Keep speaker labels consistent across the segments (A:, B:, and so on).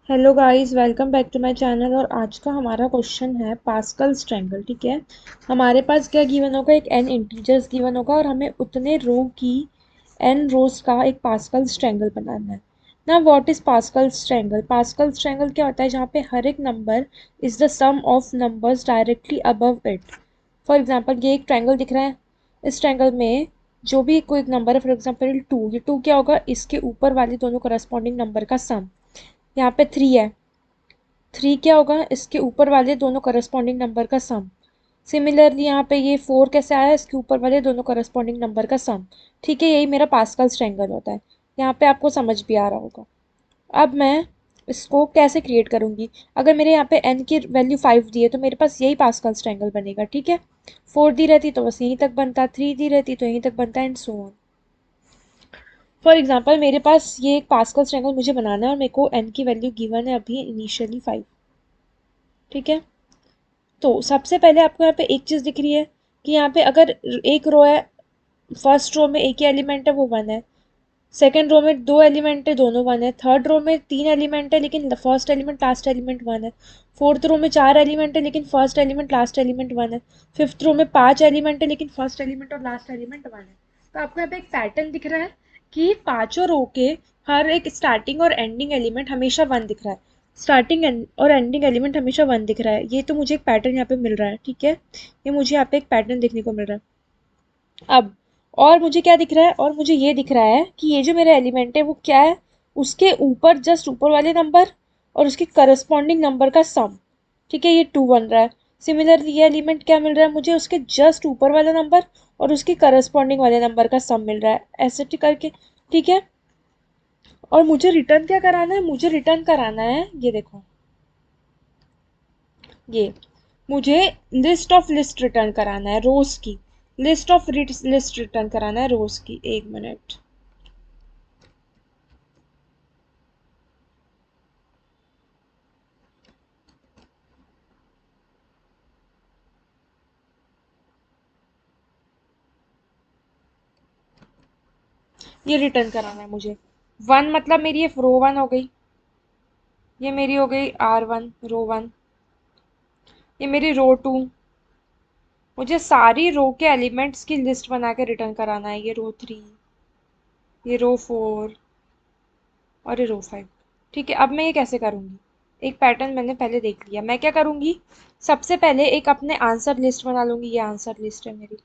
A: Hello guys, welcome back to my channel. और आज का हमारा क्वेश्चन है पास्कल्स ट्रायंगल। ठीक है, हमारे पास क्या गिवन होगा, एक n इंटीजर्स गिवन होगा और हमें उतने रो की n रोज का एक पास्कल्स ट्रायंगल बनाना है ना। What is Pascal's triangle? Pascal's triangle क्या होता है? जहाँ पे हर एक number is the sum of numbers directly above it. For example ये एक ट्रायंगल दिख रहा है, इस ट्रायंगल में जो भी कोई नंबर है, फॉर एग्जाम्पल टू, ये टू क्या होगा, इसके ऊपर वाले दोनों करस्पॉन्डिंग नंबर का सम। यहाँ पे थ्री है, थ्री क्या होगा, इसके ऊपर वाले दोनों करस्पॉन्डिंग नंबर का सम। सिमिलरली यहाँ पे ये फोर कैसे आया, इसके ऊपर वाले दोनों करस्पॉन्डिंग नंबर का सम। ठीक है, यही मेरा पास्कल्स ट्रायंगल होता है। यहाँ पे आपको समझ भी आ रहा होगा। अब मैं इसको कैसे क्रिएट करूंगी? अगर मेरे यहाँ पे एन की वैल्यू 5 दी है तो मेरे पास यही पास्कल्स ट्रायंगल बनेगा। ठीक है, 4 दी रहती तो बस यहीं तक बनता, 3 दी रहती तो यहीं तक बनता, and so on. For example मेरे पास ये एक पास्कल्स ट्रायंगल मुझे बनाना है और मेरे को एन की वैल्यू गिवन है अभी इनिशियली 5। ठीक है, तो सबसे पहले आपको यहाँ पे एक चीज़ दिख रही है कि यहाँ पे अगर एक रो है, फर्स्ट रो में एक ही एलिमेंट है वो वन है, सेकंड रो में दो एलिमेंट है दोनों वन है, थर्ड रो में तीन एलिमेंट है लेकिन first element last element one है, फोर्थ रो में चार एलिमेंट है लेकिन first element last element one है, फिफ्थ रो में पांच एलिमेंट है लेकिन फर्स्ट एलिमेंट और लास्ट एलिमेंट वन है। तो आपको यहाँ पे एक पैटर्न दिख रहा है कि पांचों रो के हर एक स्टार्टिंग और एंडिंग एलिमेंट हमेशा वन दिख रहा है। स्टार्टिंग और एंडिंग एलिमेंट हमेशा वन दिख रहा है, ये तो मुझे एक पैटर्न यहाँ पे मिल रहा है। ठीक है, ये मुझे यहाँ पे एक पैटर्न देखने को मिल रहा है। अब और मुझे क्या दिख रहा है, और मुझे ये दिख रहा है कि ये जो मेरा एलिमेंट है वो क्या है, उसके ऊपर जस्ट ऊपर वाले नंबर और उसके करस्पॉन्डिंग नंबर का सम। ठीक है, ये टू बन रहा है। सिमिलरली ये एलिमेंट क्या मिल रहा है मुझे, उसके जस्ट ऊपर वाला नंबर और उसके करस्पॉन्डिंग वाले नंबर का सम मिल रहा है, ऐसे करके। ठीक है, और मुझे रिटर्न क्या कराना है, मुझे रिटर्न कराना है, ये देखो, ये मुझे लिस्ट ऑफ लिस्ट रिटर्न कराना है, रोज की लिस्ट ऑफ लिस्ट रिटर्न कराना है, रोज की। एक मिनट, ये रिटर्न कराना है मुझे। वन मतलब मेरी ये रो वन हो गई, ये मेरी हो गई आर वन रो वन, ये मेरी रो टू। मुझे सारी रो के एलिमेंट्स की लिस्ट बना के रिटर्न कराना है, ये रो थ्री, ये रो फोर और ये रो फाइव। ठीक है, अब मैं ये कैसे करूँगी, एक पैटर्न मैंने पहले देख लिया। मैं क्या करूँगी, सबसे पहले एक अपने आंसर लिस्ट बना लूँगी, ये आंसर लिस्ट है मेरी,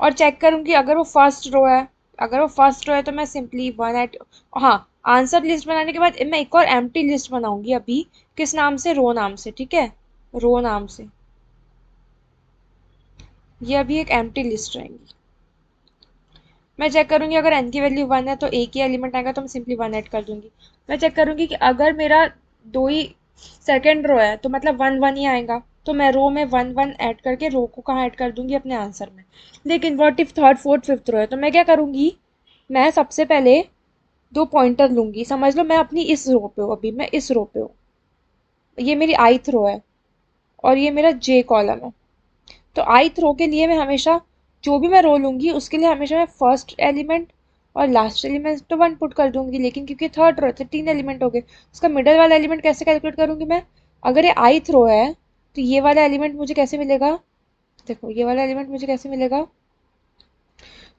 A: और चेक करूँगी अगर वो फर्स्ट रो है। अगर वो फर्स्ट रो है तो मैं सिंपली वन एट, हाँ, आंसर लिस्ट बनाने के बाद मैं एक और एम्प्टी लिस्ट बनाऊंगी अभी। किस नाम से, रो नाम से। ठीक है, रो नाम से, ये अभी एक एम्प्टी लिस्ट रहेंगी। मैं चेक करूंगी अगर n की वैल्यू वन है तो एक ही एलिमेंट आएगा, तो मैं सिंपली वन ऐड कर दूंगी। मैं चेक करूंगी कि अगर मेरा दो ही सेकंड रो है तो मतलब वन वन ही आएगा, तो मैं रो में वन वन ऐड करके रो को कहाँ ऐड कर दूंगी, अपने आंसर में। लेकिन what if third fourth fifth row है, तो मैं क्या करूंगी, मैं सबसे पहले दो पॉइंटर लूंगी। समझ लो मैं अपनी इस रो पे हूँ, अभी मैं इस रो पे हूँ, ये मेरी आईथ रो है और ये मेरा जे कॉलम है। तो ith रो के लिए मैं हमेशा, जो भी मैं रो लूंगी उसके लिए हमेशा मैं फर्स्ट एलिमेंट और लास्ट एलिमेंट तो वन पुट कर दूंगी, लेकिन क्योंकि थर्ड रो है तो तीन एलिमेंट हो गए, उसका मिडल वाला एलिमेंट कैसे कैलकुलेट करूंगी मैं? अगर ये ith रो है तो ये वाला एलिमेंट मुझे कैसे मिलेगा, देखो ये वाला एलिमेंट मुझे कैसे मिलेगा,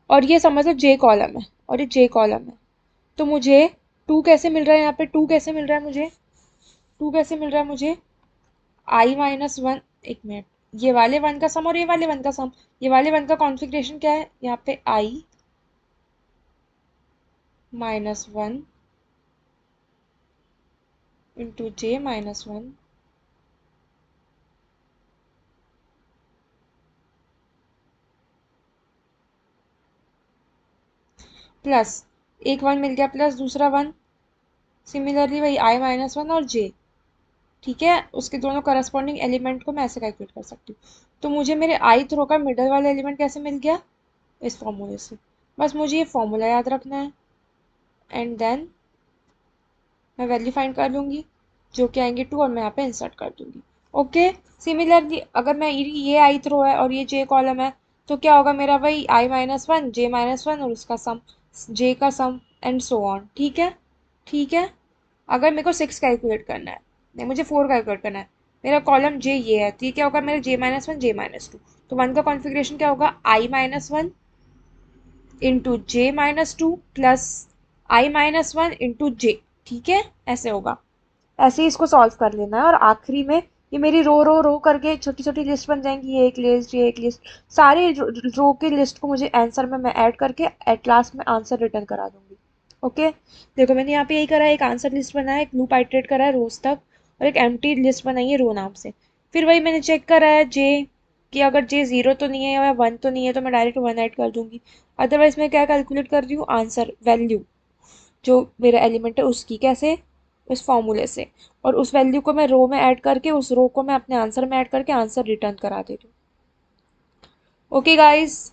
A: और ये समझ लो जे कॉलम है और ये जे कॉलम है। तो मुझे टू कैसे मिल रहा है, यहाँ पे टू कैसे मिल रहा है मुझे, टू कैसे मिल रहा है मुझे, आई माइनस वन, एक मिनट, ये वाले वन का सम और ये वाले वन का सम। ये वाले वन का कॉन्फ़िगरेशन क्या है, यहाँ पे आई माइनस वन इंटू जे माइनस वन प्लस एक वन मिल गया प्लस दूसरा वन, सिमिलरली वही आई माइनस वन और जे। ठीक है, उसके दोनों करस्पॉन्डिंग एलिमेंट को मैं ऐसे कैलकुलेट कर सकती हूँ। तो मुझे मेरे आई थ्रो का मिडल वाला एलिमेंट कैसे मिल गया, इस फॉर्मूले से। बस मुझे ये फॉर्मूला याद रखना है एंड देन मैं वैल्यू फाइंड कर लूँगी, जो कि आएंगे टू, और मैं यहाँ पे इंसर्ट कर दूंगी। ओके, सिमिलरली अगर मैं ये आई थ्रो है और ये जे कॉलम है तो क्या होगा मेरा, वही आई माइनस वन जे माइनस वन और उसका सम, जे का सम, एंड सो ऑन। ठीक है, ठीक है। अगर मेरे को 6 कैलकुलेट करना है, नहीं मुझे 4 कैलकुलेट करना है, मेरा कॉलम जे ये है, ठीक है, क्या होगा मेरा J-1 J-2, तो 1 का कॉन्फ़िगरेशन क्या होगा I-1 into J-2 plus I-1 into जे, ठीक है, ऐसे होगा। ऐसे ही इसको सॉल्व कर लेना है और आखिरी में ये मेरी रो रो रो करके छोटी छोटी लिस्ट बन जाएंगी, ये एक लिस्ट, ये एक लिस्ट, सारे रो की लिस्ट को मुझे आंसर में मैं ऐड करके एट लास्ट में आंसर रिटर्न करा दूंगी। ओके, देखो मैंने यहाँ पे यही करा है, एक आंसर लिस्ट बनाया, एक लूप आइटरेट करा है रोज तक, और एक एम्प्टी लिस्ट बनाई है रो नाम से। फिर वही मैंने चेक करा है जे, कि अगर जे 0 तो नहीं है या 1 तो नहीं है तो मैं डायरेक्ट 1 ऐड कर दूंगी। अदरवाइज मैं क्या कैलकुलेट कर रही हूँ, आंसर वैल्यू जो मेरा एलिमेंट है उसकी, कैसे, उस फॉर्मूले से, और उस वैल्यू को मैं रो में ऐड करके उस रो को मैं अपने आंसर में ऐड करके आंसर रिटर्न करा दे रही हूँ। Okay guys,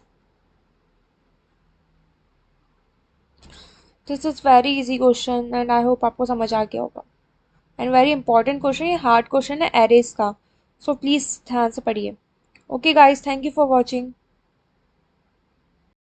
A: this is very easy question and I hope आपको समझ आ गया होगा। एंड वेरी इंपॉर्टेंट क्वेश्चन, ये हार्ड क्वेश्चन है एरेज का, सो प्लीज ध्यान से पढ़िए। Okay guys, thank you for watching.